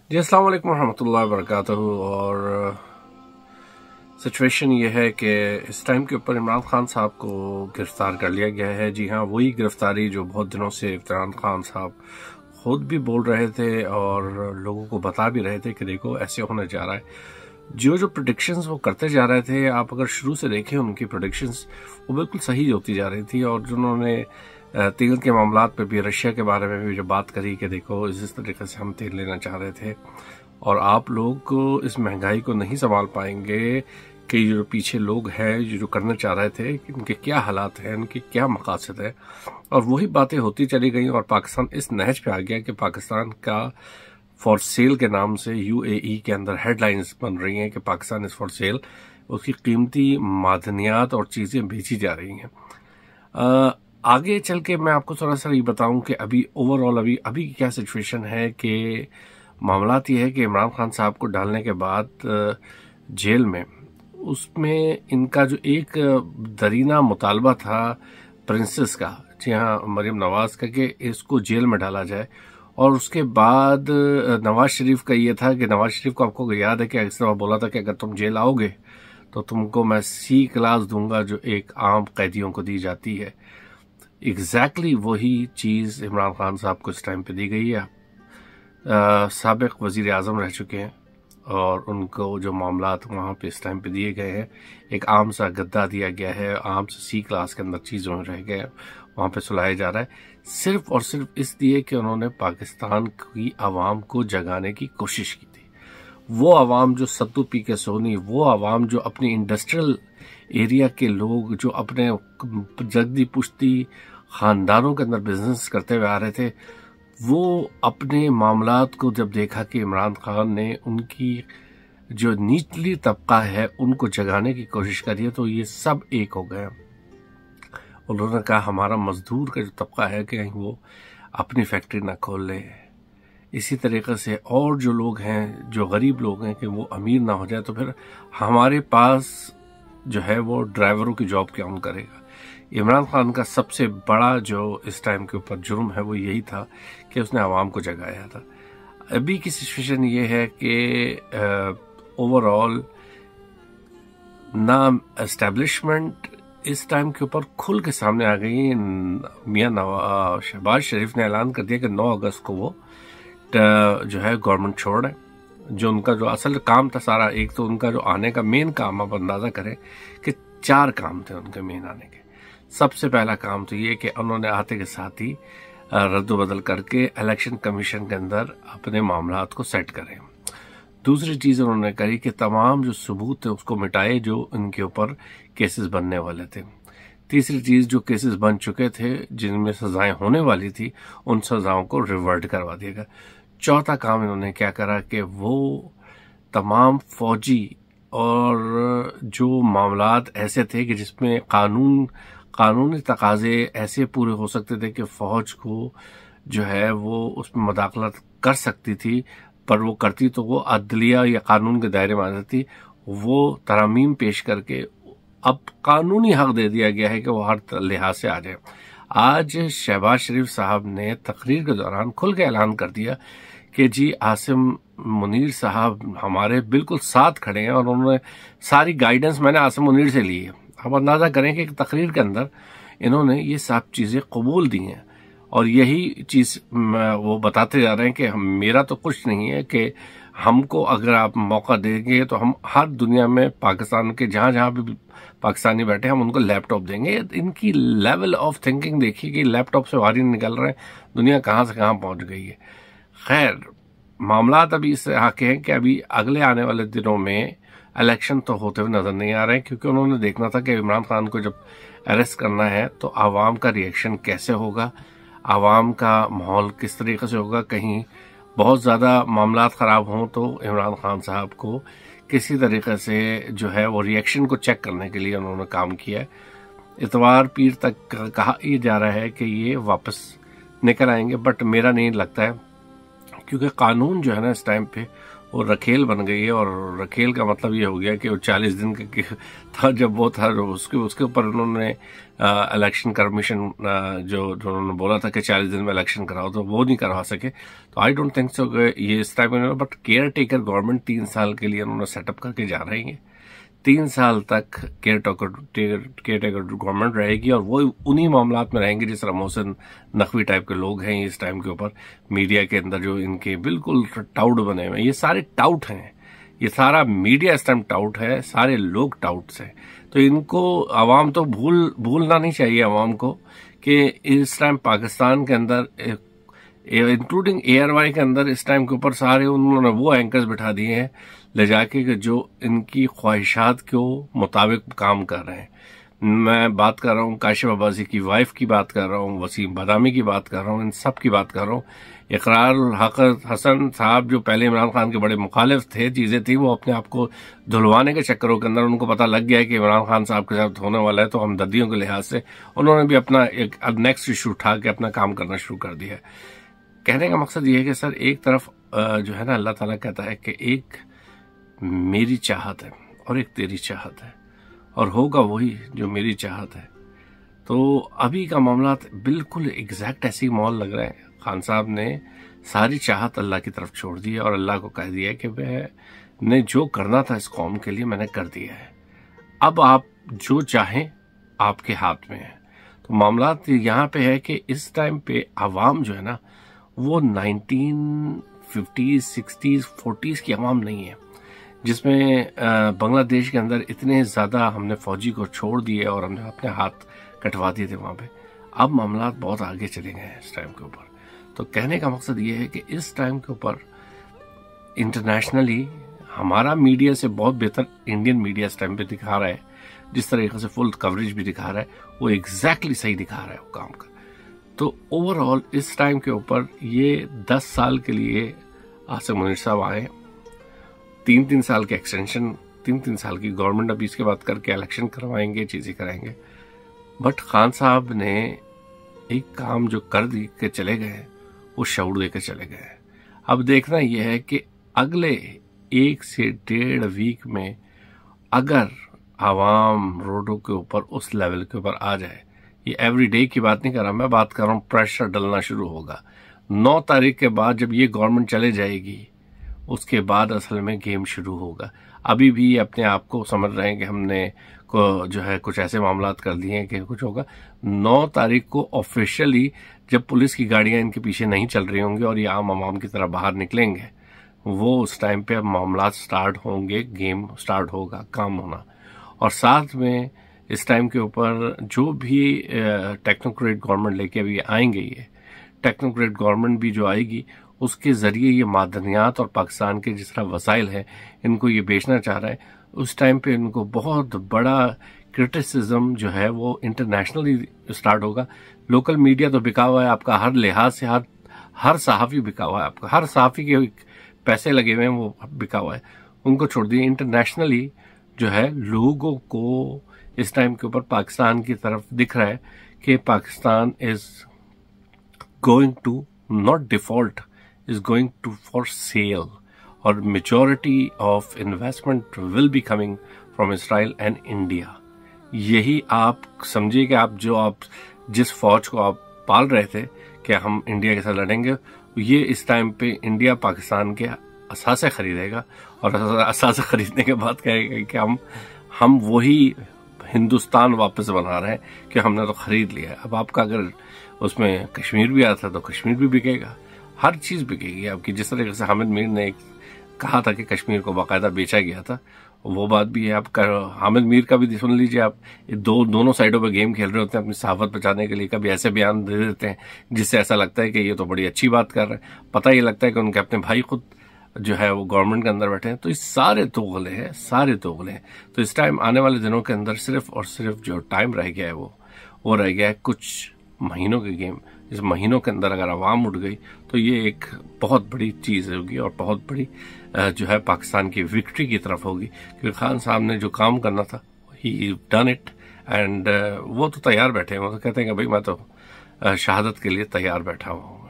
जी अस्सलाम वालेकुम रहमतुल्लाहि वबरकातुहू। और सिचुएशन ये है कि इस टाइम के ऊपर इमरान खान साहब को गिरफ्तार कर लिया गया है। जी हाँ, वही गिरफ्तारी जो बहुत दिनों से इमरान खान साहब खुद भी बोल रहे थे और लोगों को बता भी रहे थे कि देखो ऐसे होने जा रहा है। जो प्रोडिक्शंस वो करते जा रहे थे, आप अगर शुरू से देखें उनकी प्रोडिक्शंस वो बिल्कुल सही होती जा रही थी। और जिन्होंने तेल के मामलात पे भी, रशिया के बारे में भी जो बात करी कि देखो इस तरीके से हम तेल लेना चाह रहे थे और आप लोग इस महंगाई को नहीं संभाल पाएंगे कि जो पीछे लोग हैं जो करना चाह रहे थे कि इनके क्या हालात हैं, इनकी क्या मकासद है, और वही बातें होती चली गई और पाकिस्तान इस नहज पे आ गया कि पाकिस्तान का फॉर सेल के नाम से यूएई के अंदर हेडलाइंस बन रही हैं कि पाकिस्तान इज फॉर सेल। उसकी कीमती मादनियात और चीज़ें बेची जा रही हैं। आगे चल के मैं आपको थोड़ा सा ये बताऊं कि अभी ओवरऑल अभी क्या सिचुएशन है कि मामलात ये है कि इमरान खान साहब को डालने के बाद जेल में, उसमें इनका जो एक दरीना मुतालबा था प्रिंसेस का, जी हाँ मरीम नवाज का, कि इसको जेल में डाला जाए। और उसके बाद नवाज शरीफ का ये था कि नवाज शरीफ को आपको याद है कि इस तरह बोला था कि अगर तुम जेल आओगे तो तुमको मैं सी क्लास दूंगा जो एक आम कैदियों को दी जाती है। एग्जैक्टली वही चीज़ इमरान खान साहब को इस टाइम पे दी गई है। साबिक वजीर आज़म रह चुके हैं और उनको जो मामलात वहाँ पे इस टाइम पे दिए गए हैं, एक आम सा गद्दा दिया गया है, आम से सी क्लास के अंदर चीज़ों में रह गए, वहाँ पे सुलाया जा रहा है सिर्फ और सिर्फ इसलिए कि उन्होंने पाकिस्तान की आवाम को जगाने की कोशिश की थी। वो आवाम जो सत्तू पी के सोनी, वो आवाम जो अपनी इंडस्ट्रियल एरिया के लोग जो अपने जद्दी पुश्ती खानदानों के अंदर बिजनेस करते हुए आ रहे थे, वो अपने मामलात को जब देखा कि इमरान खान ने उनकी जो निचली तबका है उनको जगाने की कोशिश करी है, तो ये सब एक हो गए। उन्होंने कहा हमारा मजदूर का जो तबका है कि वो अपनी फैक्ट्री ना खोल ले, इसी तरीके से और जो लोग हैं, जो गरीब लोग हैं, कि वो अमीर ना हो जाए, तो फिर हमारे पास जो है वो ड्राइवरों की जॉब कौन करेगा। इमरान खान का सबसे बड़ा जो इस टाइम के ऊपर जुर्म है वो यही था कि उसने आवाम को जगाया था। अभी की सिचुएशन ये है कि ओवरऑल ना एस्टेब्लिशमेंट इस टाइम के ऊपर खुल के सामने आ गई। मियां शहबाज शरीफ ने ऐलान कर दिया कि 9 अगस्त को वो जो है गवर्नमेंट छोड़ है। जो उनका जो असल काम था सारा, एक तो उनका जो आने का मेन काम, आप अंदाजा करें कि 4 काम थे उनके मेन आने के। सबसे पहला काम तो ये कि उन्होंने आते के साथ ही रद्द-बदल करके इलेक्शन कमीशन के अंदर अपने मामलात को सेट करें। दूसरी चीज़ उन्होंने करी कि तमाम जो सबूत थे उसको मिटाए जो इनके ऊपर केसेस बनने वाले थे। तीसरी चीज़, जो केसेस बन चुके थे जिनमें सजाएं होने वाली थी, उन सजाओं को रिवर्ट करवा दिया गया। चौथा काम इन्होंने क्या करा कि वो तमाम फौजी और जो मामलात ऐसे थे कि जिसमें कानूनी तकाजे ऐसे पूरे हो सकते थे कि फौज को जो है वो उसमें मदाखलत कर सकती थी, पर वो करती तो वो अदलिया या कानून के दायरे में आ जाती। वो तरमीम पेश करके अब कानूनी हक दे दिया गया है कि वो हर लिहाज से आ जाए। आज शहबाज शरीफ साहब ने तकरीर के दौरान खुल के ऐलान कर दिया कि जी आसिम मुनीर साहब हमारे बिल्कुल साथ खड़े हैं और उन्होंने सारी गाइडेंस मैंने आसिम मुनीर से ली है। आप अंदाज़ा करें कि तकरीर के अंदर इन्होंने ये सब चीज़ें कबूल दी हैं और यही चीज़ वो बताते जा रहे हैं कि मेरा तो कुछ नहीं है, कि हमको अगर आप मौका देंगे तो हम हर दुनिया में पाकिस्तान के जहाँ जहाँ भी पाकिस्तानी बैठे हम उनको लैपटॉप देंगे। इनकी लेवल ऑफ थिंकिंग देखिए कि लैपटॉप से बाहर निकल रहे हैं, दुनिया कहाँ से कहाँ पहुँच गई है। खैर, मामलात अभी इस तरह के हैं कि अभी अगले आने वाले दिनों में इलेक्शन तो होते हुए नजर नहीं आ रहे हैं, क्योंकि उन्होंने देखना था कि इमरान खान को जब अरेस्ट करना है तो आवाम का रिएक्शन कैसे होगा, आवाम का माहौल किस तरीके से होगा। कहीं बहुत ज़्यादा मामलात ख़राब हों तो इमरान खान साहब को किसी तरीके से जो है वो रिएक्शन को चेक करने के लिए उन्होंने काम किया है। इतवार पीर तक कहा ये जा रहा है कि ये वापस निकल आएंगे, बट मेरा नहीं लगता है, क्योंकि कानून जो है ना इस टाइम पे वो रखेल बन गई है। और रखेल का मतलब ये हो गया कि वो 40 दिन का था जब वो था, उसके ऊपर उन्होंने इलेक्शन कमीशन जो उन्होंने बोला था कि 40 दिन में इलेक्शन कराओ, तो वो नहीं करवा सके। तो आई डोंट थिंक सो ये इस टाइप में, बट केयर टेकर गवर्नमेंट 3 साल के लिए उन्होंने सेटअप करके जा रही है। 3 साल तक केयर टेकर गवर्नमेंट रहेगी और वो उन्हीं मामलात में रहेंगे जिस तरह मोहसिन नकवी टाइप के लोग हैं इस टाइम के ऊपर मीडिया के अंदर, जो इनके बिल्कुल टाउट बने हुए हैं। ये सारे टाउट हैं, ये सारा मीडिया इस टाइम टाउट है, सारे लोग टाउट्स हैं। तो इनको आवाम तो भूलना नहीं चाहिए आवाम को कि इस टाइम पाकिस्तान के अंदर इंक्लूडिंग ARY के अंदर इस टाइम के ऊपर सारे उन्होंने वो एंकर्स बिठा दिए हैं ले जाके जो इनकी ख्वाहिशात के मुताबिक काम कर रहे हैं। मैं बात कर रहा हूँ काशिफ अब्बासी की वाइफ की बात कर रहा हूँ, वसीम बादामी की बात कर रहा हूँ, इन सब की बात कर रहा हूँ। इकरार हक हसन साहब जो पहले इमरान खान के बड़े मुखालिफ थे, चीजें थी, वो अपने आप को धुलवाने के चक्करों के अंदर उनको पता लग गया है कि इमरान खान साहब के साथ होने वाला है, तो हमदर्दियों के लिहाज से उन्होंने भी अपना एक नेक्स्ट इशू उठा के अपना काम करना शुरू कर दिया है। कहने का मकसद ये है कि सर एक तरफ जो है ना अल्लाह ताला कहता है कि एक मेरी चाहत है और एक तेरी चाहत है और होगा वही जो मेरी चाहत है। तो अभी का मामला बिल्कुल एग्जैक्ट ऐसी मॉल लग रहा है। खान साहब ने सारी चाहत अल्लाह की तरफ छोड़ दी है और अल्लाह को कह दिया है कि मैंने जो करना था इस कौम के लिए मैंने कर दिया है, अब आप जो चाहें आपके हाथ में है। तो मामला यहाँ पे है कि इस टाइम पे आवाम जो है ना वो 1950s 60s 40s की आवाम नहीं है, जिसमें बांग्लादेश के अंदर इतने ज़्यादा हमने फौजी को छोड़ दिए और हमने अपने हाथ कटवा दिए थे वहाँ पे। अब मामला बहुत आगे चले गए हैं इस टाइम के ऊपर। तो कहने का मकसद ये है कि इस टाइम के ऊपर इंटरनेशनली हमारा मीडिया से बहुत बेहतर इंडियन मीडिया इस टाइम पे दिखा रहा है, जिस तरीके से फुल कवरेज भी दिखा रहा है, वो एग्जैक्टली सही दिखा रहा है वो काम का। तो ओवरऑल इस टाइम के ऊपर ये 10 साल के लिए आसिम मुनीर साहब आए, 3-3 साल के एक्सटेंशन, 3-3 साल की गवर्नमेंट अभी इसके बाद करके इलेक्शन करवाएंगे, चीजें कराएंगे। बट खान साहब ने एक काम जो कर दी के चले गए वो शऊर देकर चले गए। अब देखना यह है कि अगले 1 से 1.5 वीक में अगर आवाम रोडों के ऊपर उस लेवल के ऊपर आ जाए, ये एवरी डे की बात नहीं कर रहा, मैं बात कर रहा हूँ प्रेशर डलना शुरू होगा 9 तारीख के बाद। जब ये गवर्नमेंट चले जाएगी उसके बाद असल में गेम शुरू होगा। अभी भी अपने आप को समझ रहे हैं कि हमने को जो है कुछ ऐसे मामलात कर दिए हैं कि कुछ होगा। 9 तारीख को ऑफिशियली जब पुलिस की गाड़ियां इनके पीछे नहीं चल रही होंगी और ये आम आवाम की तरह बाहर निकलेंगे, वो उस टाइम पे मामलात स्टार्ट होंगे, गेम स्टार्ट होगा, काम होना। और साथ में इस टाइम के ऊपर जो भी टेक्नोक्रेट गवर्नमेंट लेके अभी आएंगे, ये टेक्नोक्रेट गवर्नमेंट भी जो आएगी उसके जरिए ये मादनियात और पाकिस्तान के जिस तरह वसाइल हैं इनको ये बेचना चाह रहा है। उस टाइम पे इनको बहुत बड़ा क्रिटिसिज्म जो है वो इंटरनेशनली स्टार्ट होगा। लोकल मीडिया तो बिका हुआ है आपका, हर लिहाज से हर सहाफ़ी बिका हुआ है आपका, हर सहाफ़ी के पैसे लगे हुए हैं वो बिका हुआ है, उनको छोड़ दिए। इंटरनेशनली जो है लोगों को इस टाइम के ऊपर पाकिस्तान की तरफ दिख रहा है कि Pakistan is going to not default, is going to for sale, और majority of investment will be coming from Israel and India। यही आप समझिए कि आप जिस फौज को आप पाल रहे थे कि हम इंडिया के साथ लड़ेंगे, ये इस टाइम पे इंडिया पाकिस्तान के असासे खरीदेगा और असासे खरीदने के बाद कहेगा कि हम वही हिंदुस्तान वापस बना रहे हैं कि हमने तो खरीद लिया है। अब आपका अगर उसमें कश्मीर भी आता तो कश्मीर भी बिकेगा, हर चीज बिकेगी आपकी। जिस तरीके से हामिद मीर ने कहा था कि कश्मीर को बाकायदा बेचा गया था, वो बात भी है। आप हामिद मीर का भी सुन लीजिए, आप दोनों साइडों पे गेम खेल रहे होते हैं अपनी सहाफत बचाने के लिए। कभी ऐसे बयान दे देते हैं जिससे ऐसा लगता है कि ये तो बड़ी अच्छी बात कर रहे हैं, पता ये लगता है कि उनके अपने भाई खुद जो है वो गवर्नमेंट के अंदर बैठे हैं। तो ये सारे दोगले हैं, सारे दोगले हैं। तो इस टाइम आने वाले दिनों के अंदर सिर्फ और सिर्फ जो टाइम रह गया है वो रह गया है कुछ महीनों के गेम। इस महीनों के अंदर अगर आवाम उठ गई तो ये एक बहुत बड़ी चीज होगी और बहुत बड़ी जो है पाकिस्तान की विक्ट्री की तरफ होगी, क्योंकि खान साहब ने जो काम करना था ही डन इट एंड वो तो तैयार बैठे हैं। वो तो कहते हैं कि भाई मैं तो शहादत के लिए तैयार बैठा हूँ।